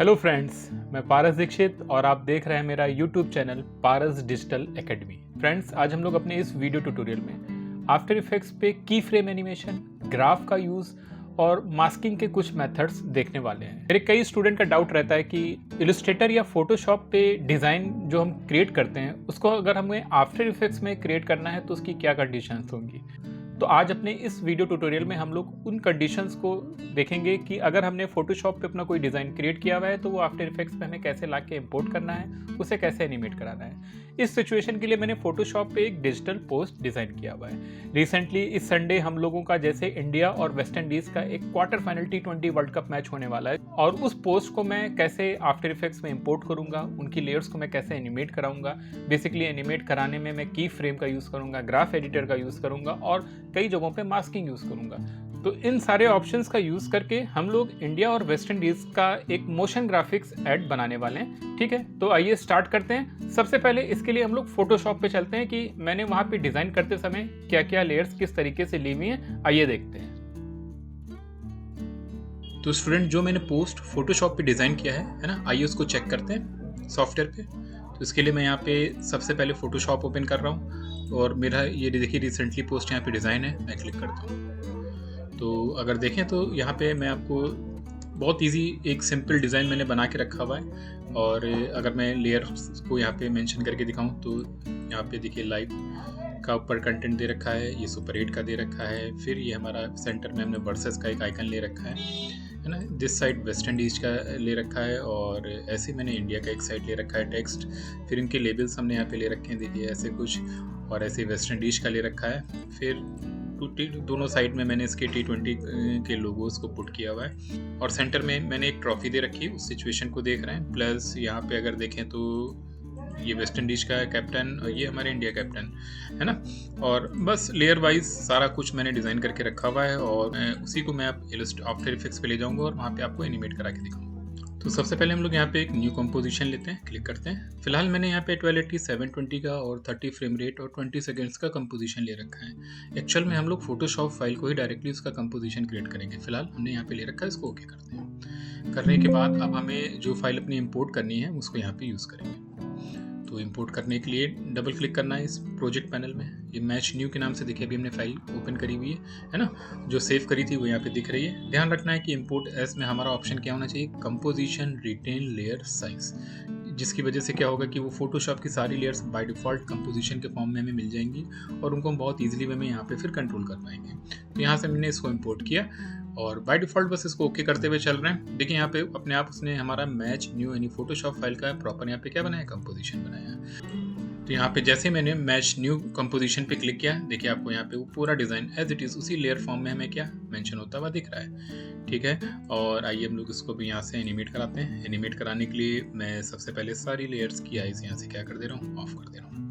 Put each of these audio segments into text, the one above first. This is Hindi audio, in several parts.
हेलो फ्रेंड्स, मैं पारस दीक्षित और आप देख रहे हैं मेरा यूट्यूब चैनल पारस डिजिटल एकेडमी। फ्रेंड्स, आज हम लोग अपने इस वीडियो ट्यूटोरियल में आफ्टर इफेक्ट्स पे की फ्रेम एनिमेशन, ग्राफ का यूज़ और मास्किंग के कुछ मेथड्स देखने वाले हैं। मेरे कई स्टूडेंट का डाउट रहता है कि इलस्ट्रेटर या फोटोशॉप पे डिज़ाइन जो हम क्रिएट करते हैं उसको अगर हमें आफ्टर इफेक्ट्स में क्रिएट करना है तो उसकी क्या कंडीशंस होंगी। तो आज अपने इस वीडियो ट्यूटोरियल में हम लोग उन कंडीशंस को देखेंगे कि अगर हमने फोटोशॉप पे अपना कोई डिज़ाइन क्रिएट किया हुआ है तो वो आफ्टर इफेक्ट्स पे हमें कैसे ला के इम्पोर्ट करना है, उसे कैसे एनिमेट कराना है। इस सिचुएशन के लिए मैंने फोटोशॉप पे एक डिजिटल पोस्ट डिज़ाइन किया हुआ है। रिसेंटली इस संडे हम लोगों का जैसे इंडिया और वेस्ट इंडीज़ का एक quarter final T20 world cup match होने वाला है और उस पोस्ट को मैं कैसे आफ्टर इफेक्ट्स में इम्पोर्ट करूँगा, उनकी लेयर्स को मैं कैसे एनिमेट कराऊँगा। बेसिकली एनिमेट कराने में मैं की फ्रेम का यूज़ करूँगा, ग्राफ एडिटर का यूज़ करूँगा और कई जगहों पे मास्किंग यूज़ करूँगा। तो इन सारे ऑप्शंस का यूज़ करके हम लोग इंडिया और वेस्ट इंडीज़ का एक मोशन ग्राफिक्स ऐड बनाने वाले हैं। ठीक है, तो आइए स्टार्ट करते हैं। सबसे पहले इसके लिए हम लोग फोटोशॉप पे चलते हैं कि मैंने वहाँ पे डिज़ाइन करते समय क्या क्या लेयर्स किस तरीके से ली हुई हैं, आइए देखते हैं। तो स्टूडेंट, जो मैंने पोस्ट फोटोशॉप पे डिज़ाइन किया है ना, आइए उसको चेक करते हैं सॉफ्टवेयर पे। तो इसके लिए मैं यहाँ पे सबसे पहले फोटोशॉप ओपन कर रहा हूँ और मेरा ये देखिए रिसेंटली पोस्ट यहाँ पे डिज़ाइन है, मैं क्लिक करता हूँ। तो अगर देखें तो यहाँ पे मैं आपको बहुत इजी एक सिंपल डिज़ाइन मैंने बना के रखा हुआ है। और अगर मैं लेयर्स को यहाँ पे मेंशन करके दिखाऊं तो यहाँ पे देखिए लाइव का ऊपर कंटेंट दे रखा है, ये सुपर 8 का दे रखा है, फिर ये हमारा सेंटर में हमने वर्सेस का एक आइकन ले रखा है ना। दिस साइड वेस्ट इंडीज का ले रखा है और ऐसे मैंने इंडिया का एक साइड ले रखा है टेक्स्ट। फिर इनके लेबल्स हमने यहाँ पे ले रखे हैं, देखिए ऐसे कुछ, और ऐसे वेस्ट इंडीज का ले रखा है। फिर दोनों साइड में मैंने इसके T20 के लोगोस को पुट किया हुआ है और सेंटर में मैंने एक ट्रॉफी दे रखी है, उस सिचुएशन को देख रहे हैं। प्लस यहाँ पे अगर देखें तो ये वेस्ट इंडीज का कैप्टन और ये हमारे इंडिया कैप्टन है ना। और बस लेयर वाइज सारा कुछ मैंने डिज़ाइन करके रखा हुआ है और उसी को मैं आप आफ्टर इफेक्ट्स पे ले जाऊंगा और वहाँ पे आपको एनिमेट करा के दिखाऊंगा। तो सबसे पहले हम लोग यहाँ पे एक न्यू कंपोजिशन लेते हैं, क्लिक करते हैं। फिलहाल मैंने यहाँ पे 1280 720 का और 30 फ्रेम रेट और 20 सेकेंड्स का कंपोजिशन ले रखा है। एक्चुअल में हम लोग फोटोशॉप फाइल को ही डायरेक्टली उसका कंपोजिशन क्रिएट करेंगे। फिलहाल हमने यहाँ पे ले रखा है, इसको ओके करते हैं। करने के बाद अब हमें जो फाइल अपनी इम्पोर्ट करनी है उसको यहाँ पे यूज़ करेंगे। तो इंपोर्ट करने के लिए डबल क्लिक करना है इस प्रोजेक्ट पैनल में। ये मैच न्यू के नाम से देखिए अभी हमने फाइल ओपन करी हुई है ना, जो सेव करी थी वो यहाँ पे दिख रही है। ध्यान रखना है कि इंपोर्ट एस में हमारा ऑप्शन क्या होना चाहिए, कंपोजिशन रिटेन लेयर साइज, जिसकी वजह से क्या होगा कि वो फोटोशॉप की सारी लेयर्स बाय डिफ़ॉल्ट कंपोजिशन के फॉर्म में हमें मिल जाएंगी और उनको हम बहुत ईजिली वे में यहाँ पे फिर कंट्रोल कर पाएंगे। तो यहाँ से हमने इसको इंपोर्ट किया और बाय डिफ़ॉल्ट बस इसको ओके करते हुए चल रहे हैं। देखिए यहाँ पे अपने आप उसने हमारा मैच न्यू यानी फोटोशॉप फाइल का प्रॉपर यहाँ पे क्या बनाया, कंपोजिशन बनाया। तो यहाँ पे जैसे मैंने मैच न्यू कंपोजिशन पे क्लिक किया, देखिए आपको यहाँ पे वो पूरा डिज़ाइन एज इट इज़ उसी लेयर फॉर्म में हमें क्या मेंशन होता हुआ दिख रहा है। ठीक है, और आइए हम लोग इसको भी यहाँ से एनिमेट कराते हैं। एनिमेट कराने के लिए मैं सबसे पहले सारी लेयर्स की आइज यहाँ से क्या कर दे रहा हूँ, ऑफ कर दे रहा हूँ,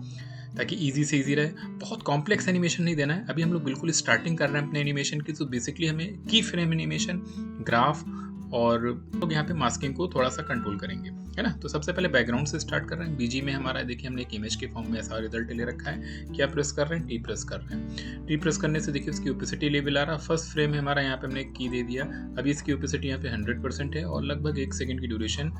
ताकि इजी से इजी रहे। बहुत कॉम्प्लेक्स एनिमेशन नहीं देना है, अभी हम लोग बिल्कुल स्टार्टिंग कर रहे हैं अपने एनिमेशन की। तो बेसिकली हमें की फ्रेम एनिमेशन, ग्राफ और लोग यहाँ पे मास्किंग को थोड़ा सा कंट्रोल करेंगे, है ना। तो सबसे पहले बैकग्राउंड से स्टार्ट कर रहे हैं। बीजी में हमारा देखिए हमने एक इमेज के फॉर्म में ऐसा रिजल्ट ले रखा है। क्या प्रेस कर रहे हैं, टी प्रेस कर रहे हैं। टी प्रेस करने से देखिए उसकी ओपेसिटी लेवल आ रहा है। फर्स्ट फ्रेम है हमारा, यहाँ पे हमने की दे दिया। अभी इसकी ओपेसिटी यहाँ पे 100% है और लगभग 1 सेकंड की ड्यूरेशन,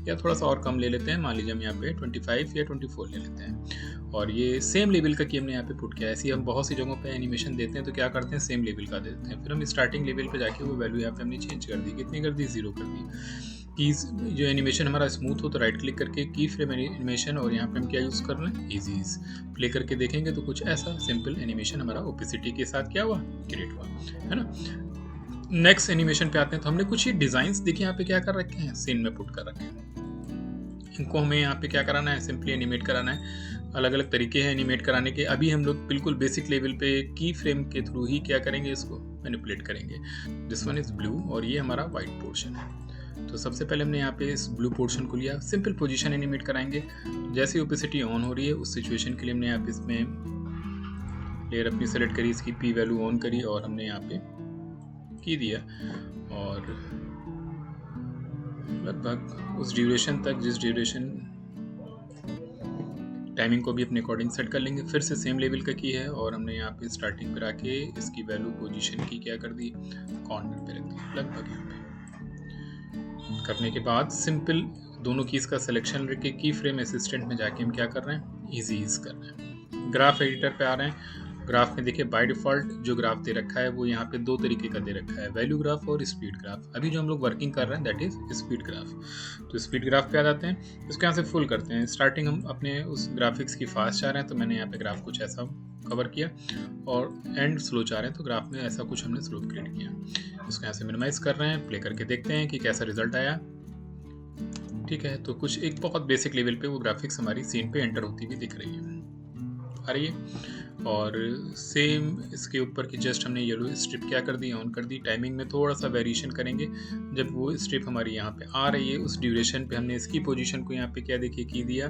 या थोड़ा सा और कम ले लेते हैं, मान लीजिए हम यहाँ पे 25 या 24 ले लेते हैं। और ये सेम लेवल का की हमने यहाँ पे पुट किया है। ऐसे हम बहुत सी जगहों पे एनिमेशन देते हैं तो क्या करते हैं, सेम लेवल का देते हैं। फिर हम स्टार्टिंग लेवल पे जाके वो वैल्यू यहाँ पे हमने चेंज कर दी। कितनी कर दी, 0 कर दी। कीज जो एनिमेशन हमारा स्मूथ हो तो राइट क्लिक करके की फ्रेम एनिमेशन, और यहाँ पे हम क्या यूज़ कर रहे हैं, इजीज। प्ले करके देखेंगे तो कुछ ऐसा सिंपल एनिमेशन हमारा ओपेसिटी के साथ क्या हुआ, क्रिएट हुआ, है ना। नेक्स्ट एनिमेशन पे आते हैं। तो हमने कुछ ही डिज़ाइंस देखिए यहाँ पे क्या कर रखे हैं, सीन में पुट कर रखे हैं। इनको हमें यहाँ पे क्या कराना है, सिंपली एनिमेट कराना है। अलग अलग तरीके हैं एनिमेट कराने के। अभी हम लोग बिल्कुल बेसिक लेवल पे की फ्रेम के थ्रू ही क्या करेंगे, इसको मैनिपुलेट करेंगे। दिस वन इज़ ब्लू और ये हमारा वाइट पोर्शन है। तो सबसे पहले हमने यहाँ पे इस ब्लू पोर्शन को लिया, सिंपल पोजीशन एनिमेट कराएंगे। जैसे ओपेसिटी ऑन हो रही है उस सिचुएशन के लिए हमने यहाँ पे इसमें लेयर अपनी सेलेक्ट करी, इसकी पी वैल्यू ऑन करी और हमने यहाँ पे की दिया और लगभग उस ड्यूरेशन तक, जिस ड्यूरेशन टाइमिंग को भी अपने अकॉर्डिंग सेट कर लेंगे। फिर से सेम लेवल का की है और हमने यहाँ पे स्टार्टिंग पर आके इसकी वैल्यू पोजीशन की क्या कर दी, कॉर्नर पे रख दी, लगभग यहाँ पे करने के बाद सिंपल दोनों कीज़ का सिलेक्शन रख के की फ्रेम असिस्टेंट में जाके हम क्या कर रहे हैं, इजी ईज कर रहे हैं। ग्राफ एडिटर पे आ रहे हैं। ग्राफ में देखिए बाय डिफ़ॉल्ट जो ग्राफ दे रखा है वो यहाँ पे दो तरीके का दे रखा है, वैल्यू ग्राफ और स्पीड ग्राफ। अभी जो हम लोग वर्किंग कर रहे हैं दैट इज़ स्पीड ग्राफ। तो स्पीड ग्राफ पे आ जाते हैं, इसको यहाँ से फुल करते हैं। स्टार्टिंग हम अपने उस ग्राफिक्स की फास्ट चाह रहे हैं तो मैंने यहाँ पे ग्राफ कुछ ऐसा कवर किया, और एंड स्लो चाह रहे हैं तो ग्राफ में ऐसा कुछ हमने स्लो क्रिएट किया। इसको यहाँ से मिनिमाइज कर रहे हैं, प्ले करके देखते हैं कि कैसा रिजल्ट आया। ठीक है, तो कुछ एक बहुत बेसिक लेवल पे वो ग्राफिक्स हमारी सीन पे एंटर होती हुई दिख रही है, आ रही है। और सेम इसके ऊपर की जस्ट हमने येलो स्ट्रिप क्या कर दी, ऑन कर दी। टाइमिंग में थोड़ा सा वेरिएशन करेंगे, जब वो स्ट्रिप हमारी यहाँ पे आ रही है उस ड्यूरेशन पे हमने इसकी पोजीशन को यहाँ पे क्या देखिए की दिया,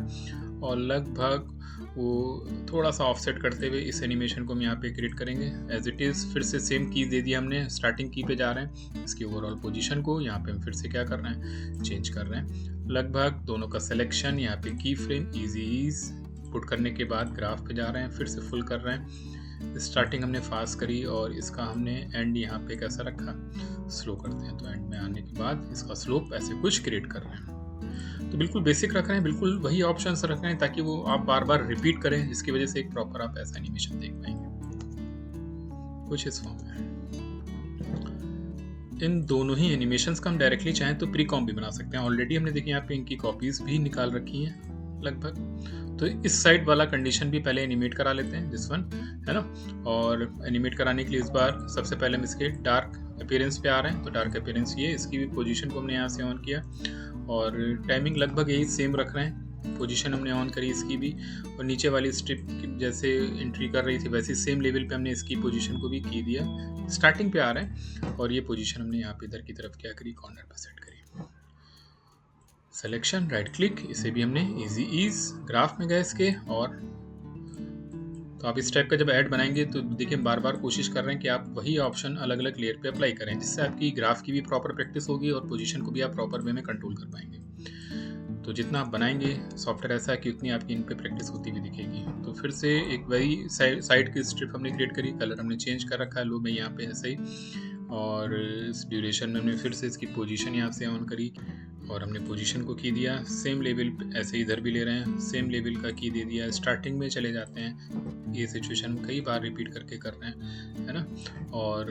और लगभग वो थोड़ा सा ऑफसेट करते हुए इस एनिमेशन को हम यहाँ पे क्रिएट करेंगे एज इट इज़। फिर से सेम की दे दिया हमने, स्टार्टिंग की पे जा रहे हैं, इसकी ओवरऑल पोजीशन को यहाँ पे हम फिर से क्या कर रहे हैं, चेंज कर रहे हैं। लगभग दोनों का सिलेक्शन यहाँ पे की फ्रेम इजी ईज पुट करने के बाद ग्राफ पे जा रहे हैं, फिर से फुल कर रहे हैं। स्टार्टिंग हमने फास्ट करी और इसका हमने एंड यहाँ पे कैसा रखा, स्लो करते हैं। तो एंड में आने के बाद इसका स्लोप ऐसे कुछ क्रिएट कर रहे हैं। तो बिल्कुल बेसिक रख रहे हैं, बिल्कुल वही ऑप्शन रख रहे हैं ताकि वो आप बार बार रिपीट करें, जिसकी वजह से एक प्रॉपर आप ऐसा एनिमेशन देख पाएंगे कुछ इस फॉर्म में। इन दोनों ही एनिमेशंस का हम डायरेक्टली चाहें तो प्री कॉम भी बना सकते हैं। ऑलरेडी हमने देखिए यहाँ पे इनकी कॉपीज भी निकाल रखी हैं लगभग। तो इस साइड वाला कंडीशन भी पहले एनिमेट करा लेते हैं, दिस वन है ना। और एनिमेट कराने के लिए इस बार सबसे पहले हम इसके डार्क अपीयरेंस पे आ रहे हैं। तो डार्क अपीयरेंस ये, इसकी भी पोजीशन को हमने यहाँ से ऑन किया, और टाइमिंग लगभग यही सेम रख रहे हैं। पोजीशन हमने ऑन करी इसकी भी, और नीचे वाली स्ट्रिप जैसे एंट्री कर रही थी वैसे सेम लेवल पे हमने इसकी पोजीशन को भी की दिया। स्टार्टिंग पे आ रहे हैं, और ये पोजीशन हमने यहाँ पे इधर की तरफ क्या करी, कॉर्नर पे सेट करी। सिलेक्शन, राइट क्लिक, इसे भी हमने इजी ईज ग्राफ में गए इसके। और तो आप इस टाइप का जब ऐड बनाएंगे तो देखिए बार बार कोशिश कर रहे हैं कि आप वही ऑप्शन अलग अलग लेयर पे अप्लाई करें, जिससे आपकी ग्राफ की भी प्रॉपर प्रैक्टिस होगी और पोजीशन को भी आप प्रॉपर वे में कंट्रोल कर पाएंगे। तो जितना आप बनाएंगे सॉफ्टवेयर ऐसा है कि उतनी आपकी इन पे प्रैक्टिस होती हुई दिखेगी। तो फिर से एक वही साइड की स्ट्रिप हमने क्रिएट करी, कलर हमने चेंज कर रखा है लो में यहाँ पे ऐसे ही, और इस ड्यूरेशन में हमने फिर से इसकी पोजीशन यहाँ से ऑन करी, और हमने पोजीशन को की दिया सेम लेवल ऐसे इधर भी ले रहे हैं, सेम लेवल का की दे दिया। स्टार्टिंग में चले जाते हैं, ये सिचुएशन कई बार रिपीट करके कर रहे हैं, है ना। और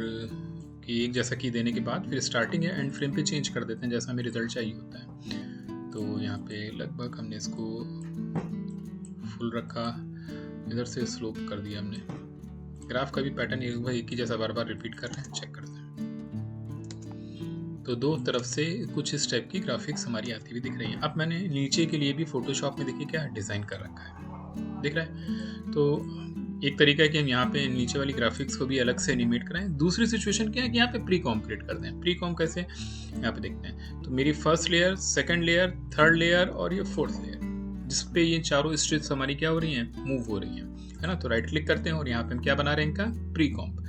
कि एक जैसा की देने के बाद फिर स्टार्टिंग या एंड फ्रेम पे चेंज कर देते हैं जैसा हमें रिजल्ट चाहिए होता है। तो यहाँ पे लगभग हमने इसको फुल रखा, इधर से स्लोप कर दिया हमने। ग्राफ का भी पैटर्न एक ही जैसा बार बार रिपीट कर रहे हैं, चेक करते हैं। तो दो तरफ से कुछ इस टाइप की ग्राफिक्स हमारी आती हुई दिख रही है। अब मैंने नीचे के लिए भी फोटोशॉप में देखिए क्या डिज़ाइन कर रखा है, दिख रहा है। तो एक तरीका है कि हम यहाँ पे नीचे वाली ग्राफिक्स को भी अलग से एनिमेट कराएं। दूसरी सिचुएशन क्या है कि यहाँ पे प्री कॉम क्रिएट कर दें। प्री कॉम कैसे, यहाँ पे देखते हैं। तो मेरी first layer, second layer, third layer और ये फोर्थ लेयर, जिस पे ये चारों स्ट्रिप्स हमारी क्या हो रही हैं, मूव हो रही हैं, है ना। तो राइट क्लिक करते हैं और यहाँ पे हम क्या बना रहे हैं, इनका प्री कॉम्प।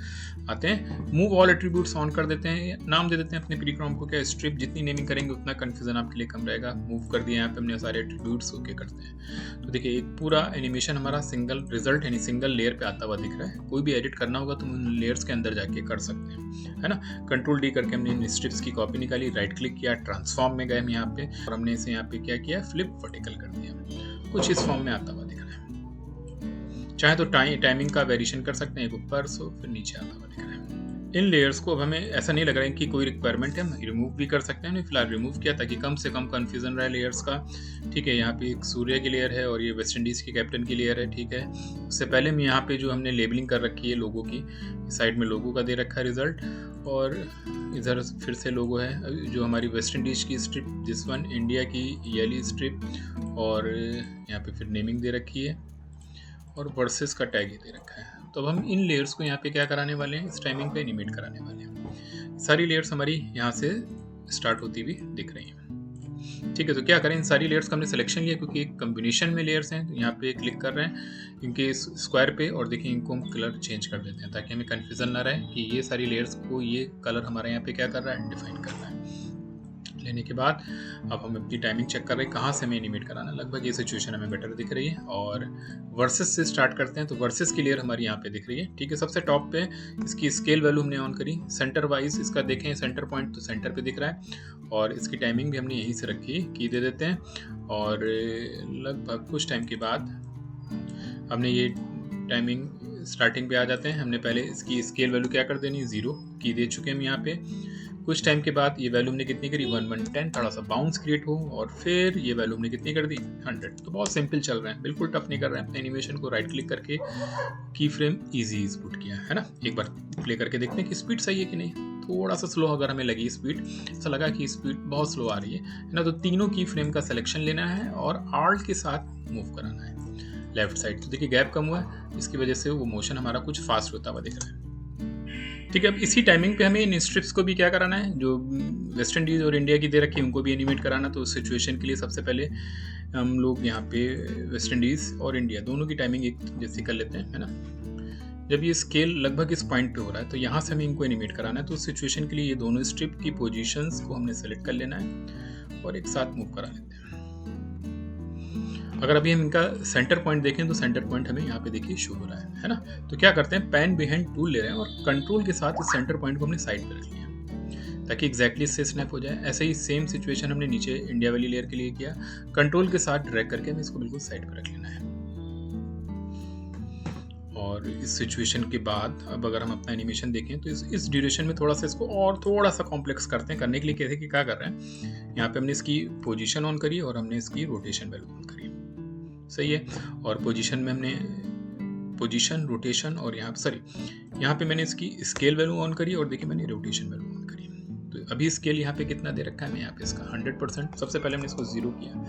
आते हैं, मूव ऑल एट्रीब्यूट्स ऑन कर देते हैं, नाम दे देते हैं अपने प्री कॉम्प को क्या, स्ट्रिप। जितनी नेमिंग करेंगे उतना कंफ्यूजन आपके लिए कम रहेगा। मूव कर दिया, यहाँ पे हमने सारे एट्रीब्यूट्स ओके करते हैं। तो देखिए एक पूरा एनिमेशन हमारा सिंगल रिजल्ट यानी सिंगल लेयर पे आता हुआ दिख रहा है। कोई भी एडिट करना होगा तो उन लेयर्स के अंदर जाके कर सकते हैं, है ना। कंट्रोल डी करके हमने इन स्ट्रिप्स की कॉपी निकाली, राइट क्लिक किया, ट्रांसफॉर्म में गए हम यहाँ पे, और हमने इसे यहाँ पे क्या किया, फ्लिप वर्टिकल कर दिया। कुछ इस फॉर्म में आता हुआ दिख रहा है। चाहे तो टाइमिंग का वेरिएशन कर सकते हैं, एक ऊपर सो फिर नीचे आता हुआ दिख रहा है। इन लेयर्स को अब हमें ऐसा नहीं लग रहा है कि कोई रिक्वायरमेंट है, हम रिमूव भी कर सकते हैं। फिलहाल रिमूव किया ताकि कम से कम कंफ्यूजन रहे लेयर्स का। ठीक है, यहाँ पे एक सूर्य की लेयर है और ये वेस्ट इंडीज़ के कैप्टन की लेयर है। ठीक है, उससे पहले हम यहाँ पे जो हमने लेबलिंग कर रखी है लोगो की, साइड में लोगो का दे रखा है रिजल्ट, और इधर फिर से लोगो है जो हमारी वेस्ट इंडीज़ की स्ट्रिप, दिस वन इंडिया की येली स्ट्रिप, और यहाँ पे फिर नेमिंग दे रखी है और वर्सेस का टैग ही दे रखा है। तो अब हम इन लेयर्स को यहाँ पे क्या कराने वाले हैं, इस टाइमिंग पे एनिमेट कराने वाले हैं। सारी लेयर्स हमारी यहाँ से स्टार्ट होती हुई दिख रही हैं। ठीक है, तो क्या करें, इन सारी लेयर्स का हमने सिलेक्शन लिया क्योंकि एक कम्बिनेशन में लेयर्स हैं। तो यहाँ पे क्लिक कर रहे हैं इनके स्क्वायर पे, और देखिए इनको हम कलर चेंज कर देते हैं ताकि हमें कन्फ्यूजन ना रहे कि ये सारी लेयर्स को ये कलर हमारे यहाँ पे क्या कर रहा है, डिफाइन कर रहा है। लेने के बाद अब हम अपनी टाइमिंग चेक कर रहे हैं कहाँ से हमें एनिमेट कराना है। लगभग ये सिचुएशन हमें बेटर दिख रही है। और वर्सेस से स्टार्ट करते हैं, तो वर्सेस की लेयर हमारी यहाँ पे दिख रही है। ठीक है, सबसे टॉप पे इसकी स्केल वैल्यू हमने ऑन करी, सेंटर वाइज इसका देखें सेंटर पॉइंट तो सेंटर पे दिख रहा है, और इसकी टाइमिंग भी हमने यहीं से रखी, की दे देते हैं। और लगभग कुछ टाइम के बाद हमने ये टाइमिंग स्टार्टिंग पे आ जाते हैं। हमने पहले इसकी स्केल वैल्यू क्या कर देनी, 0 की दे चुके हैं हम यहाँ पे। कुछ टाइम के बाद ये वैल्यू हमने कितनी करी, 110, थोड़ा सा बाउंस क्रिएट हो, और फिर ये वैल्यू हमने कितनी कर दी, 100। तो बहुत सिंपल चल रहा है, बिल्कुल टफ नहीं कर रहे हैं। अपने एनिमेशन को राइट क्लिक करके की फ्रेम ईजी पुट किया है ना। एक बार प्ले करके देखते हैं कि स्पीड सही है कि नहीं। थोड़ा सा स्लो अगर हमें लगी स्पीड, ऐसा लगा कि स्पीड बहुत स्लो आ रही है ना, तो तीनों की फ्रेम का सिलेक्शन लेना है और आल्ट के साथ मूव कराना है लेफ्ट साइड। तो देखिए गैप कम हुआ है, इसकी वजह से वो मोशन हमारा कुछ फास्ट होता हुआ दिख रहा है। ठीक है, अब इसी टाइमिंग पे हमें इन स्ट्रिप्स को भी क्या कराना है, जो वेस्ट इंडीज और इंडिया की दे रखी है उनको भी एनिमेट कराना। तो उस सिचुएशन के लिए सबसे पहले हम लोग यहाँ पे वेस्ट इंडीज और इंडिया दोनों की टाइमिंग एक जैसी कर लेते हैं, है ना। जब ये स्केल लगभग इस पॉइंट पे हो रहा है तो यहाँ से हमें इनको एनिमेट कराना है। तो उस सिचुएशन के लिए ये दोनों स्ट्रिप की पोजीशंस को हमने सेलेक्ट कर लेना है और एक साथ मूव करा लेते हैं। अगर अभी हम इनका सेंटर पॉइंट देखें तो सेंटर पॉइंट हमें यहाँ पे देखिए शो हो रहा है ना। तो क्या करते हैं, पैन बिहाइंड टूल ले रहे हैं और कंट्रोल के साथ इस सेंटर पॉइंट को हमने साइड पे रख लिया ताकि एग्जैक्टली इससे स्नैप हो जाए। ऐसे ही सेम सिचुएशन हमने नीचे इंडिया वाली लेयर के लिए किया, कंट्रोल के साथ ड्रैग करके हमें इसको बिल्कुल साइड पे रख लेना है। और इस सिचुएशन के बाद अब अगर हम अपना एनिमेशन देखें तो इस ड्यूरेशन में थोड़ा सा इसको और थोड़ा सा कॉम्प्लेक्स करते हैं। करने के लिए कैसे कि क्या कर रहे हैं, यहाँ पे हमने इसकी पोजीशन ऑन करी और हमने इसकी रोटेशन वैल्यू ऑन करी, सही है। और पोजीशन में हमने पोजीशन, रोटेशन और यहाँ पे मैंने इसकी स्केल वैल्यू ऑन करी और देखिए मैंने रोटेशन वैल्यू ऑन करी। तो अभी स्केल यहाँ पे कितना दे रखा है, मैं यहाँ पे इसका 100%, सबसे पहले हमने इसको 0 किया,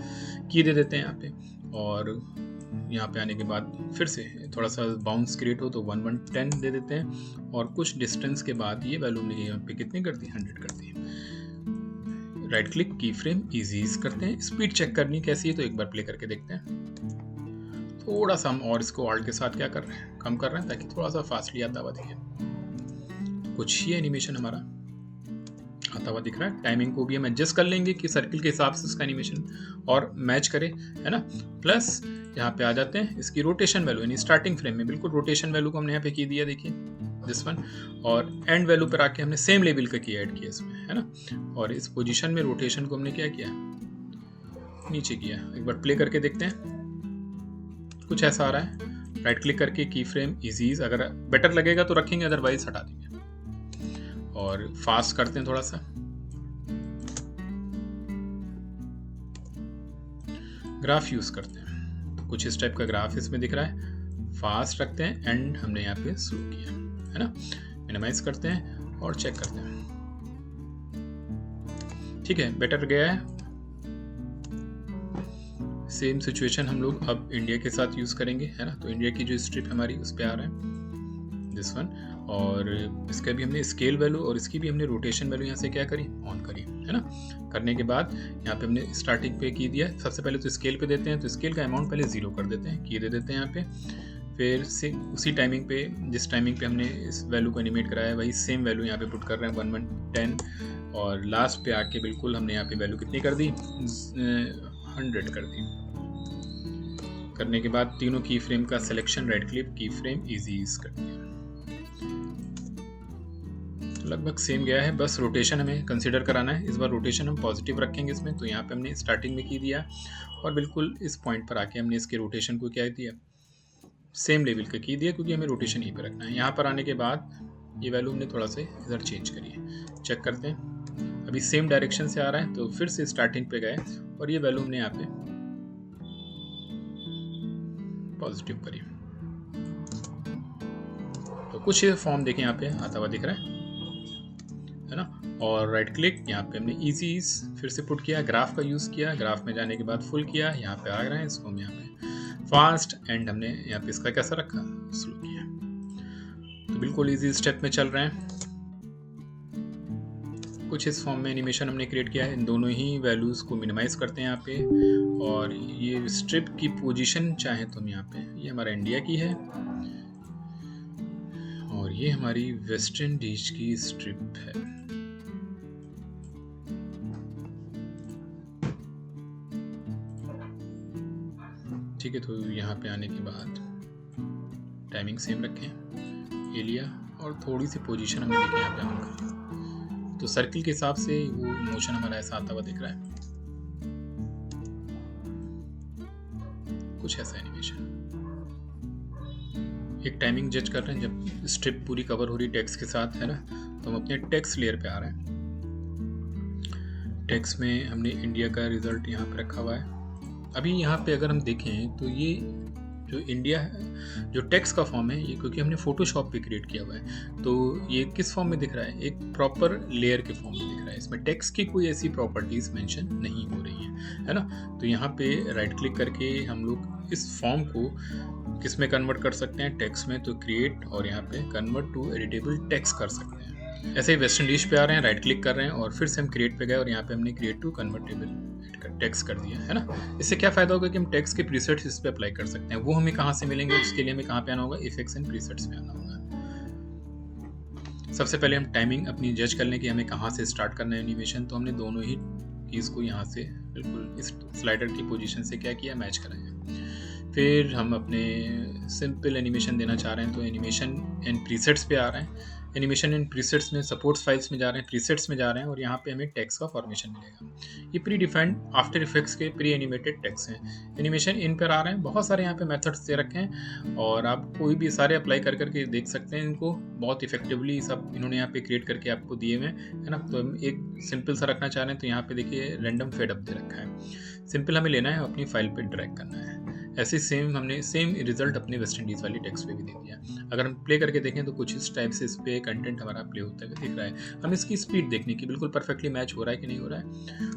की दे देते हैं यहाँ पे। और यहाँ पे आने के बाद फिर से थोड़ा सा बाउंस क्रिएट हो तो 110 दे देते हैं, और कुछ डिस्टेंस के बाद ये वैल्यू हमने यहाँ पे कितनी कर दी, 100 कर दी। राइट क्लिक, की फ्रेम ईजीज करते हैं। स्पीड चेक करनी कैसी है तो एक बार प्ले करके देखते हैं। थोड़ा सा हम और इसको आल्ट के साथ क्या कर रहे हैं, कम कर रहे हैं ताकि थोड़ा सा फास्टली आता हुआ दिखे। कुछ ही एनिमेशन हमारा आता हुआ दिख रहा है। टाइमिंग को भी हम एडजस्ट कर लेंगे कि सर्किल के हिसाब से उसका एनिमेशन और मैच करे, है ना। प्लस यहाँ पे आ जाते हैं इसकी रोटेशन वैल्यू, यानी स्टार्टिंग फ्रेम में बिल्कुल रोटेशन वैल्यू को हमने यहाँ पे की दिया, देखिए दिस वन। और एंड वैल्यू पर आके हमने सेम लेवल का की ऐड किया इसमें, है ना। और इस पोजीशन में रोटेशन को हमने क्या किया, नीचे किया। एक बार प्ले करके देखते हैं, कुछ ऐसा आ रहा है। राइट क्लिक करके की फ्रेम ईजीज, अगर बेटर लगेगा तो रखेंगे, अदरवाइज हटा देंगे। और फास्ट करते हैं थोड़ा सा, ग्राफ यूज करते हैं। तो कुछ इस टाइप का ग्राफ इसमें दिख रहा है। फास्ट रखते हैं, एंड हमने यहाँ पे स्लो किया, है ना। मिनिमाइज करते हैं और चेक करते हैं, ठीक है, बेटर गया है। सेम सिचुएशन हम लोग अब इंडिया के साथ यूज करेंगे, है ना। तो इंडिया की जो स्ट्रिप हमारी उस पे आ रहा है, दिस वन। और इसका भी हमने स्केल वैल्यू और इसकी भी हमने रोटेशन वैल्यू यहाँ से क्या करी, ऑन करी, है ना। करने के बाद यहाँ पे हमने स्टार्टिंग पे की दिया। सबसे पहले तो स्केल पे देते हैं, तो स्केल का अमाउंट पहले 0 कर देते हैं, की दे देते हैं यहाँ पे। फिर से उसी टाइमिंग पे, जिस टाइमिंग पे हमने इस वैल्यू को एनिमेट कराया है, वही सेम वैल्यू यहाँ पे पुट कर रहे हैं, 110। और लास्ट पे आके बिल्कुल हमने यहाँ पे वैल्यू कितनी कर दी, 100 कर दी। करने के बाद तीनों की फ्रेम का सिलेक्शन, राइट क्लिक, की फ्रेम ईजीज कर दिया। लगभग सेम गया है, बस रोटेशन हमें कंसीडर कराना है। इस बार रोटेशन हम पॉजिटिव रखेंगे इसमें। तो यहाँ पे हमने स्टार्टिंग में की दिया और बिल्कुल इस पॉइंट पर आके हमने इसके रोटेशन को क्या दिया, सेम लेवल का की दिया, क्योंकि हमें रोटेशन यहीं पर रखना है। यहाँ पर आने के बाद ये वैल्यू हमने थोड़ा सा इधर चेंज करी है, चेक करते हैं। अभी सेम डायरेक्शन से आ रहा है, तो फिर से स्टार्टिंग पे गए और ये वैल्यू हमने यहाँ पे पॉजिटिव करी। तो कुछ फॉर्म देखें यहाँ पे आता हुआ दिख रहा है ना। और राइट क्लिक, यहाँ पे हमने इजीज फिर से पुट किया, ग्राफ का यूज किया, ग्राफ में जाने के बाद फुल किया, यहाँ पे आ रहा है, इसको हम यहाँ पे फास्ट, एंड हमने यहाँ पे इसका कैसा रखा, स्लो किया। तो बिल्कुल इजी स्टेप में चल रहे हैं। कुछ इस फॉर्म में एनिमेशन हमने क्रिएट किया है। इन दोनों ही वैल्यूज को मिनिमाइज करते हैं यहाँ पे। और ये स्ट्रिप की पोजीशन चाहे तो हम यहाँ पे, ये हमारा इंडिया की है और ये हमारी वेस्ट इंडीज की स्ट्रिप है। ठीक है। तो यहाँ पे आने के बाद टाइमिंग सेम रखें, ये लिया और थोड़ी सी पोजीशन हमें देखें यहाँ पे ऑन कर लिया, तो सर्किल के हिसाब से वो मोशन हमारा ऐसा आता हुआ दिख रहा है, कुछ ऐसा एनिमेशन। एक टाइमिंग जज कर रहे हैं जब स्ट्रिप पूरी कवर हो रही टेक्स्ट के साथ, है ना। तो हम अपने टेक्स्ट लेयर पे आ रहे हैं। टेक्स्ट में हमने इंडिया का रिजल्ट यहाँ पे रखा हुआ है। अभी यहाँ पे अगर हम देखें तो ये जो इंडिया है, जो टेक्स्ट का फॉर्म है, ये क्योंकि हमने फोटोशॉप पे क्रिएट किया हुआ है, तो ये किस फॉर्म में दिख रहा है, एक प्रॉपर लेयर के फॉर्म में दिख रहा है। इसमें टेक्स्ट की कोई ऐसी प्रॉपर्टीज मेंशन नहीं हो रही है ना। तो यहाँ पे राइट क्लिक करके हम लोग इस फॉर्म को किस में कन्वर्ट कर सकते हैं, टेक्स्ट में, तो क्रिएट और यहाँ पे कन्वर्ट टू एडिटेबल टेक्स्ट कर सकते हैं। ऐसे ही वेस्ट इंडीज पे आ रहे हैं, राइट क्लिक कर रहे हैं और फिर से हम क्रिएट पे गए और यहाँ पे हमने क्रिएट टू कन्वर्टेबल टेक्स्ट कर दिया, है ना। इससे क्या फायदा होगा कि हम टेक्स्ट के प्रीसेट्स इस पे अप्लाई कर सकते हैं। वो हमें कहाँ से मिलेंगे, उसके लिए हमें कहाँ पे आना होगा, इफेक्ट्स एंड प्रीसेट्स पे आना होगा। सबसे पहले हम टाइमिंग अपनी जज कर लें कि हमें कहाँ से स्टार्ट करना है एनिमेशन। तो हमने दोनों ही कीज को यहाँ से बिल्कुल इस स्लाइडर की पोजीशन से क्या किया, मैच कराया। फिर हम अपने सिंपल एनिमेशन देना चाह रहे हैं, तो एनिमेशन एंड प्रीसेट्स पे आ रहे हैं। एनिमेशन एंड प्रीसेट्स में सपोर्ट्स फाइल्स में जा रहे हैं, प्रीसेट्स में जा रहे हैं और यहाँ पे हमें टेक्स्ट का फॉर्मेशन मिलेगा। ये प्री डिफाइंड आफ्टर इफेक्ट्स के प्री एनिमेटेड टेक्स्ट हैं। एनिमेशन इन पर आ रहे हैं, बहुत सारे यहाँ पे मेथड्स दे रखे हैं और आप कोई भी सारे अप्लाई कर करके देख सकते हैं इनको। बहुत इफेक्टिवली सब इन्होंने यहाँ पे क्रिएट करके आपको दिए हुए हैं, है ना। तो हम एक सिंपल सा रखना चाह रहे हैं, तो यहाँ पे देखिए रैंडम फेड अप दे रखा है। सिंपल हमें लेना है, अपनी फाइल पे ड्रैग करना है। ऐसे सेम हमने सेम रिजल्ट अपने वेस्ट इंडीज़ वाली टेक्स्ट पे भी दे दिया। अगर हम प्ले करके देखें तो कुछ इस टाइप से इस पे कंटेंट हमारा प्ले होता है दिख रहा है। हम इसकी स्पीड देखने की बिल्कुल परफेक्टली मैच हो रहा है कि नहीं हो रहा है।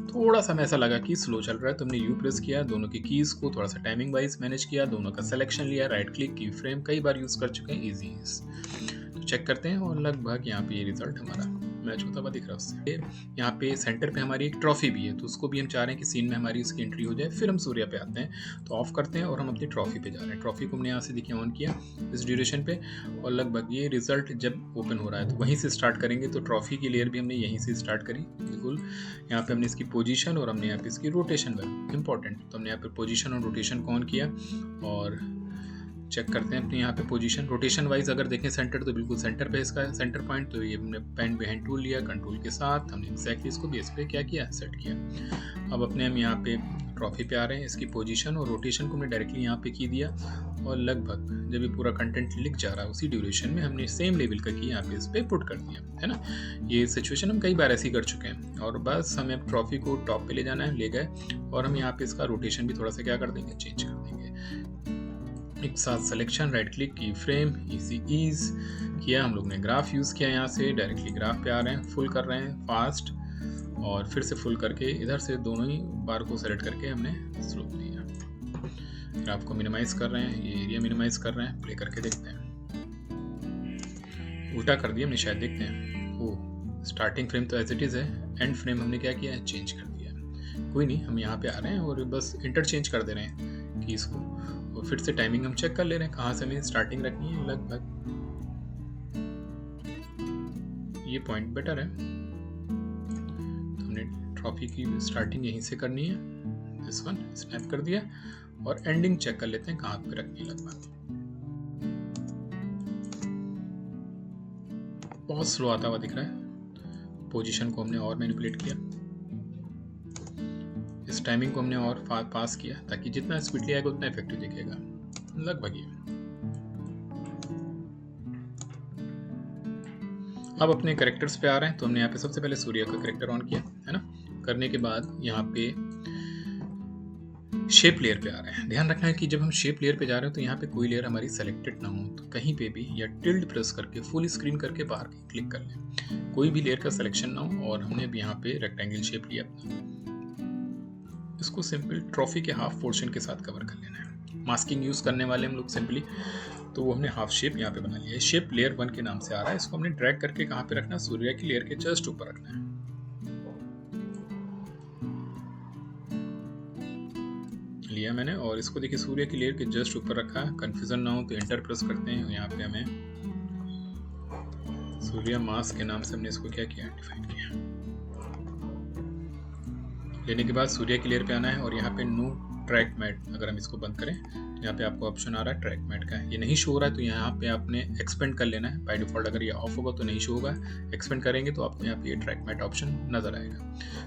थोड़ा सा हमें ऐसा लगा कि स्लो चल रहा है, तो हमने यू प्रेस किया, दोनों की कीज़ को थोड़ा सा टाइमिंग वाइज मैनेज किया, दोनों का सिलेक्शन लिया, राइट क्लिक की फ्रेम कई बार यूज़ कर चुके हैं, ईजी तो चेक करते हैं और लगभग यहाँ पे ये रिजल्ट हमारा मैच होता हुआ दिख रहा है उससे। यहाँ पे सेंटर पे हमारी एक ट्रॉफी भी है, तो उसको भी हम चाह रहे हैं कि सीन में हमारी उसकी एंट्री हो जाए। फिर हम सूर्या पे आते हैं, तो ऑफ करते हैं और हम अपनी ट्रॉफी पे जा रहे हैं। ट्रॉफी को हमने यहाँ से देखिए ऑन किया इस ड्यूरेशन पे और लगभग ये रिजल्ट जब ओपन हो रहा है तो वहीं से स्टार्ट करेंगे। तो ट्रॉफी की लेयर भी हमने यहीं से स्टार्ट करी बिल्कुल। यहाँ पे हमने इसकी पोजीशन और हमने यहाँ पे इसकी रोटेशन वाली इंपॉर्टेंट, तो हमने यहाँ पे पोजीशन और रोटेशन को ऑन किया और चेक करते हैं अपने यहाँ पे पोजीशन रोटेशन वाइज। अगर देखें सेंटर तो बिल्कुल सेंटर पे इसका सेंटर पॉइंट, तो ये हमने पेन बिहाइंड टूल लिया, कंट्रोल के साथ हमने एक्जैक्टली इसको बेस पे क्या किया, सेट किया। अब अपने हम यहाँ पे ट्रॉफी पे आ रहे हैं, इसकी पोजीशन और रोटेशन को हमने डायरेक्टली यहाँ पे की दिया और लगभग जब ये पूरा कंटेंट लिख जा रहा है उसी ड्यूरेशन में हमने सेम लेवल का की यहाँ पे इस पे पुट कर दिया, है ना। ये सिचुएशन हम कई बार ऐसी कर चुके हैं और बस हमें अब ट्रॉफी को टॉप पे ले जाना है, ले गए और हम यहाँ पे इसका रोटेशन भी थोड़ा सा क्या कर देंगे, चेंज कर देंगे। एक साथ सिलेक्शन, राइट क्लिक की फ्रेम, इजी ईज किया। हम लोग ने ग्राफ यूज़ किया, यहाँ से डायरेक्टली ग्राफ पे आ रहे हैं, फुल कर रहे हैं फास्ट और फिर से फुल करके इधर से दोनों ही बार को सेलेक्ट करके हमने स्लोप लिया। ग्राफ को मिनिमाइज कर रहे हैं, ये एरिया मिनिमाइज कर रहे हैं, प्ले करके देखते हैं। उल्टा कर दिया हमने शायद, देखते हैं। वो स्टार्टिंग फ्रेम तो एज इट इज़ है, एंड फ्रेम हमने क्या किया है, चेंज कर दिया। कोई नहीं, हम यहाँ पे आ रहे हैं और बस इंटरचेंज कर दे रहे हैं कीज़ को और फिर से टाइमिंग हम चेक कर ले रहे हैं कहाँ से हमें स्टार्टिंग रखनी है। लगभग ये पॉइंट बेटर है, तो हमने ट्रॉफी की स्टार्टिंग यहीं से करनी है। दिस वन स्नैप कर दिया और एंडिंग चेक कर लेते हैं कहाँ पे रखनी है। लगभग बहुत स्लो आता हुआ दिख रहा है। पोजीशन को हमने और मैनिपुलेट किया, इस टाइमिंग को हमने और पास किया ताकि जितना स्पीडली आएगा उतना इफेक्टिव दिखेगा। लगभग ये अब अपने कैरेक्टर्स पे आ रहे हैं, तो हमने यहाँ पे सबसे पहले सूर्य का कैरेक्टर ऑन किया, है ना। करने के बाद यहाँ पे शेप लेयर पे आ रहे हैं। ध्यान रखना है कि जब हम शेप लेयर पे जा रहे हैं तो यहाँ पे कोई लेयर हमारी सेलेक्टेड ना हो, तो कहीं पे भी या टिल्ड प्रेस करके फुल स्क्रीन करके बाहर क्लिक कर लें, कोई भी लेयर का सिलेक्शन ना हो। और हमने भी यहाँ पे रेक्टेंगल शेप लिया अपना, इसको सिंपल ट्रॉफी के हाफ पोर्शन के साथ कवर कर लेना है। मास्किंग यूज करने वाले हम लोग सिंपली, तो वो हमने हाफ शेप यहाँ पे बना लिया है। शेप लेयर 1 के नाम से आ रहा है, इसको हमने ड्रैग करके कहाँ पे रखना है, सूर्य की लेयर के जस्ट ऊपर रखना है। लिया मैंने और इसको देखिए सूर्य की लेयर के जस्ट ऊपर रखा है। कंफ्यूजन ना हो तो एंटर प्रेस करते हैं। यहाँ पे हमें सूर्य मास्क के नाम से हमने इसको क्या किया, डिफाइन किया। लेने के बाद सूर्य की लेयर पे आना है और यहाँ पे नो ट्रैक मैट, अगर हम इसको बंद करें तो यहाँ पे आपको ऑप्शन आ रहा है ट्रैक मैट का, ये नहीं शो हो रहा है तो यहाँ पे आपने एक्सपेंड कर लेना है। बाय डिफॉल्ट अगर ये ऑफ होगा तो नहीं शो होगा, एक्सपेंड करेंगे तो आपको यहाँ पे ये ट्रैक मैट ऑप्शन नजर आएगा।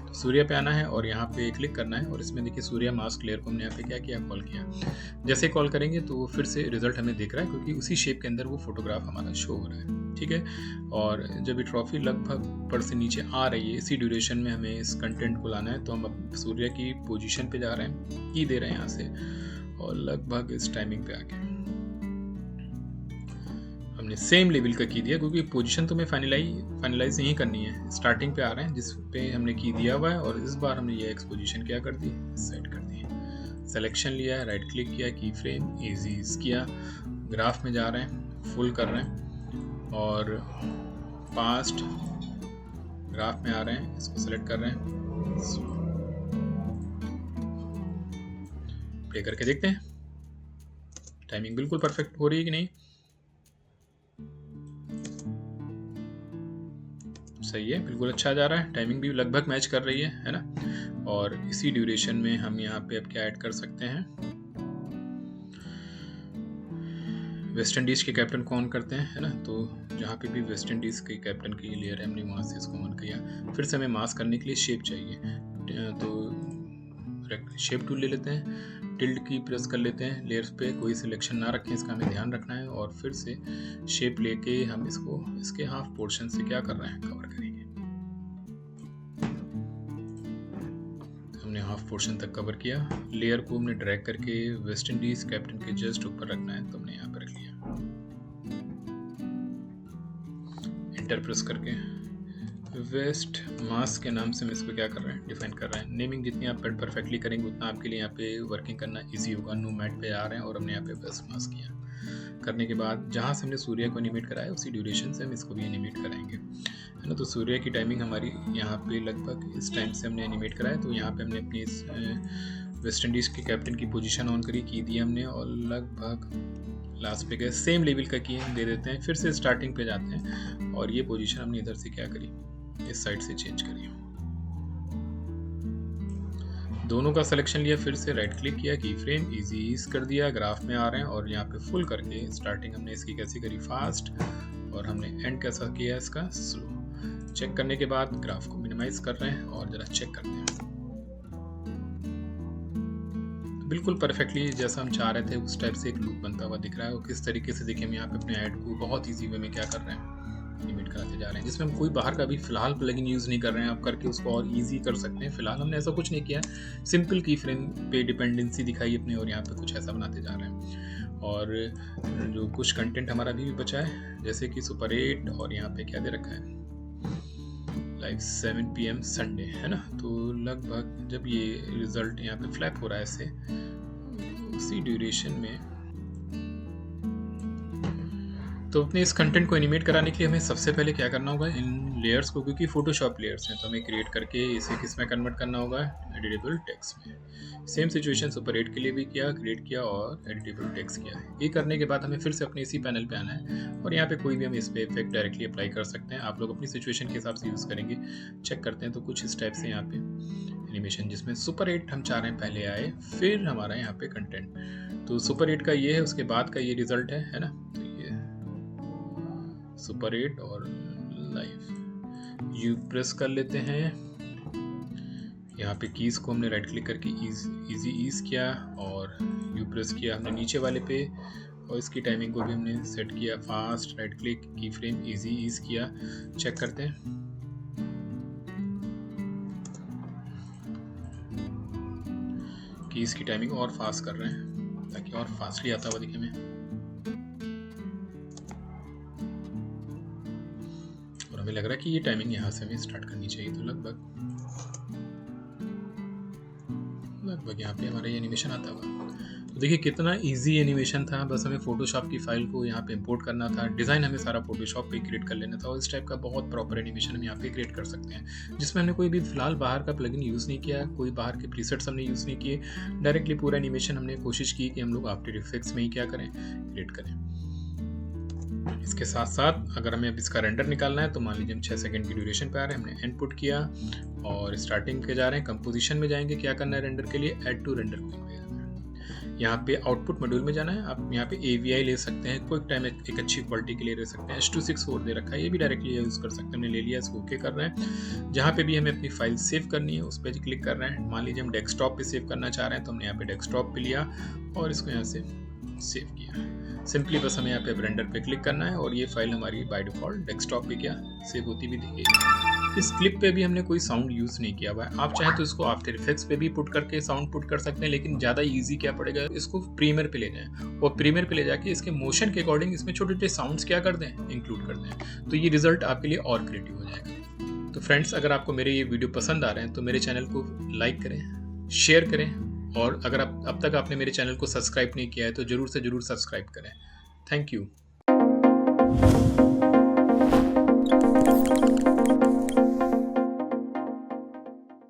तो सूर्य पे आना है और यहाँ पे क्लिक करना है और इसमें देखिए सूर्य मास्क लेयर को हमने यहाँ पे क्या किया, कॉल किया। जैसे कॉल करेंगे तो फिर से रिजल्ट हमें दिख रहा है क्योंकि उसी शेप के अंदर वो फोटोग्राफ हमारा शो हो रहा है, ठीक है। और जब ये ट्रॉफी लगभग ऊपर से नीचे आ रही है, इसी ड्यूरेशन में हमें इस कंटेंट को लाना है। तो हम अब सूर्य की पोजीशन पे जा रहे हैं, की दे रहे हैं यहाँ से और लगभग इस टाइमिंग पे आके हमने सेम लेवल का की दिया क्योंकि पोजीशन तो हमें फाइनलाइज नहीं करनी है। स्टार्टिंग पे आ रहे हैं जिस पे हमने की दिया हुआ है और इस बार हमने ये एक्सपोजिशन क्या कर दी, सेट कर दी। सिलेक्शन लिया है, राइट क्लिक किया, की फ्रेम इजी किया, ग्राफ में जा रहे हैं, फुल कर रहे हैं और फास्ट ग्राफ में आ रहे हैं, इसको सेलेक्ट कर रहे हैं, प्ले करके देखते हैं टाइमिंग बिल्कुल परफेक्ट हो रही है कि नहीं। सही है, बिल्कुल अच्छा जा रहा है, टाइमिंग भी लगभग मैच कर रही है ना। और इसी ड्यूरेशन में हम यहाँ पे अब क्या ऐड कर सकते हैं, वेस्ट इंडीज के कैप्टन को ऑन करते हैं, है ना। तो जहाँ पे भी वेस्ट इंडीज के कैप्टन की लेयर है हमने वहाँ से इसको ऑन किया। फिर से हमें मास्क करने के लिए शेप चाहिए, तो शेप टूल ले लेते हैं, टिल्ड की प्रेस कर लेते हैं, लेयर्स पे कोई सिलेक्शन ना रखें, इसका हमें ध्यान रखना है। और फिर से शेप लेके हम इसको इसके हाफ पोर्शन से क्या कर रहे हैं, कवर करेंगे। हमने हाफ पोर्शन तक कवर किया, लेयर को हमने ड्रैग करके वेस्ट इंडीज कैप्टन के जस्ट ऊपर रखना है, तो हमने यहाँ पर रख लिया। एंटर प्रेस करके वेस्ट मास्क के नाम से हम इसको क्या कर रहे हैं, डिफाइन कर रहे हैं। नेमिंग जितनी आप परफेक्टली करेंगे उतना आपके लिए यहाँ पे वर्किंग करना इजी होगा। नो मैट पे आ रहे हैं और हमने यहाँ पे वेस्ट मास्क किया। करने के बाद जहाँ से हमने सूर्य को एनिमेट कराया उसी ड्यूरेशन से हम इसको भी एनिमेट कराएंगे, है ना। तो सूर्य की टाइमिंग हमारी यहाँ पे लगभग इस टाइम से हमने एनिमेट कराया। तो यहाँ पे हमने अपनी इस वेस्ट इंडीज़ के कैप्टन की पोजीशन ऑन करी, की दी हमने और लगभग लास्ट पे गए, सेम लेवल का की दे देते हैं। फिर से स्टार्टिंग पे जाते हैं और ये पोजीशन हमने इधर से क्या करी, इस साइड से चेंज करी, दोनों का सिलेक्शन लिया, फिर से राइट क्लिक किया, की फ्रेम इजी ईज कर दिया, ग्राफ में आ रहे हैं और यहाँ पे फुल करके स्टार्टिंग हमने इसकी कैसी करी, फास्ट, और हमने एंड कैसा किया इसका, स्लो। चेक करने के बाद ग्राफ को मिनिमाइज कर रहे हैं और जरा चेक करते हैं, बिल्कुल परफेक्टली जैसा हम चाह रहे थे उस टाइप से एक लूप बनता हुआ दिख रहा है। और किस तरीके से देखिए हम यहाँ पे अपने ऐड को बहुत ईजी वे में क्या कर रहे हैं, एनिमेट कराते जा रहे हैं, जिसमें हम कोई बाहर का भी फिलहाल प्लगइन यूज़ नहीं कर रहे हैं। आप करके उसको और इजी कर सकते हैं। फिलहाल हमने ऐसा कुछ नहीं किया, सिंपल की फ्रेम पे डिपेंडेंसी दिखाई अपने और यहाँ पे कुछ ऐसा बनाते जा रहे हैं। और जो कुछ कंटेंट हमारा अभी भी बचा है, जैसे कि सुपर 8 और यहाँ पे क्या दे रखा है, लाइव 7 PM संडे, है ना। तो लगभग जब ये रिजल्ट यहाँ पे फ्लैप हो रहा है ऐसे, उसी ड्यूरेशन में, तो अपने इस कंटेंट को एनिमेट कराने के लिए हमें सबसे पहले क्या करना होगा, इन लेयर्स को, क्योंकि फोटोशॉप लेयर्स हैं तो हमें क्रिएट करके इसे किस में कन्वर्ट करना होगा, एडिटेबल टेक्स्ट में। सेम सिचुएशन सुपर 8 के लिए भी किया, क्रिएट किया और एडिटेबल टेक्स्ट किया है। ये करने के बाद हमें फिर से अपने इसी पैनल पे आना है और यहाँ पे कोई भी हम इस पे इफेक्ट डायरेक्टली अप्लाई कर सकते हैं। आप लोग अपनी सिचुएशन के हिसाब से यूज़ करेंगे। चेक करते हैं तो कुछ इस टाइप से यहाँ पे एनिमेशन, जिसमें सुपर 8 हम चाह रहे हैं पहले आए, फिर हमारा यहाँ पे कंटेंट। तो सुपर 8 का ये है, उसके बाद का ये रिजल्ट है ना। तो ये सुपर 8 और लाइव यू प्रेस कर लेते हैं। यहाँ पे कीज को हमने राइट क्लिक करके इजी ईज किया और यू प्रेस किया हमने नीचे वाले पे, और इसकी टाइमिंग को भी हमने सेट किया, फास्ट, राइट क्लिक, की फ्रेम इजी ईज किया। चेक करते हैं, कीज की टाइमिंग और फास्ट कर रहे हैं ताकि और फास्टली आता हुआ दिखे हमें। और हमें लग रहा है कि ये टाइमिंग यहाँ से हमें स्टार्ट करनी चाहिए। तो लगभग यहाँ पे हमारा ये एनिमेशन आता हुआ। तो देखिए कितना इजी एनिमेशन था, बस हमें फोटोशॉप की फाइल को यहाँ पे इंपोर्ट करना था, डिज़ाइन हमें सारा फोटोशॉप पे क्रिएट कर लेना था और इस टाइप का बहुत प्रॉपर एनिमेशन हम यहाँ पे क्रिएट कर सकते हैं, जिसमें हमने कोई भी फिलहाल बाहर का प्लगइन यूज़ नहीं किया, कोई बाहर के प्रीसेट्स हमने यूज़ नहीं किए। डायरेक्टली पूरा एनिमेशन हमने कोशिश की कि हम लोग आफ्टर इफेक्ट्स में ही क्या करें, क्रिएट करें। इसके साथ साथ अगर हमें अब इसका रेंडर निकालना है तो मान लीजिए हम 6 सेकंड की ड्यूरेशन पे आ रहे हैं, हमने इनपुट किया और स्टार्टिंग के जा रहे हैं, कंपोजिशन में जाएंगे, क्या करना है रेंडर के लिए, ऐड टू रेंडर क्वीन पे जाना है। यहाँ पे आउटपुट मॉड्यूल में जाना है, आप यहाँ पे AVI ले सकते हैं, क्विक टाइम एक अच्छी क्वालिटी के लिए ले सकते हैं। H.264 दे रखा है, ये भी डायरेक्टली यूज़ कर सकते हैं। हमने ले लिया, इसको ओके कर रहे हैं। जहाँ पे भी हमें अपनी फाइल सेव करनी है उस पर क्लिक कर रहे हैं। मान लीजिए हम डेस्कटॉप पे सेव करना चाह रहे हैं, तो हमने यहाँ पे डेस्कटॉप पे लिया और इसको यहाँ से सेव किया। सिंपली बस हमें यहाँ पे रेंडर पे क्लिक करना है और ये फाइल हमारी बाय डिफ़ॉल्ट डेस्कटॉप पे क्या सेव होती भी दिखेगी। इस क्लिप पे भी हमने कोई साउंड यूज़ नहीं किया हुआ है। आप चाहें तो इसको आफ्टर इफेक्ट्स पे भी पुट करके साउंड पुट कर सकते हैं, लेकिन ज़्यादा इजी क्या पड़ेगा, इसको प्रीमियर पे ले जाएं और प्रीमियर पे ले जाके इसके मोशन के अकॉर्डिंग इसमें छोटे छोटे साउंड्स क्या कर दें, इंक्लूड कर दें, तो ये रिजल्ट आपके लिए और क्रिएटिव हो जाएगा। तो फ्रेंड्स, अगर आपको मेरे ये वीडियो पसंद आ रहे हैं तो मेरे चैनल को लाइक करें, शेयर करें, और अगर अब तक आपने मेरे चैनल को सब्सक्राइब नहीं किया है तो ज़रूर से ज़रूर सब्सक्राइब करें। Thank you.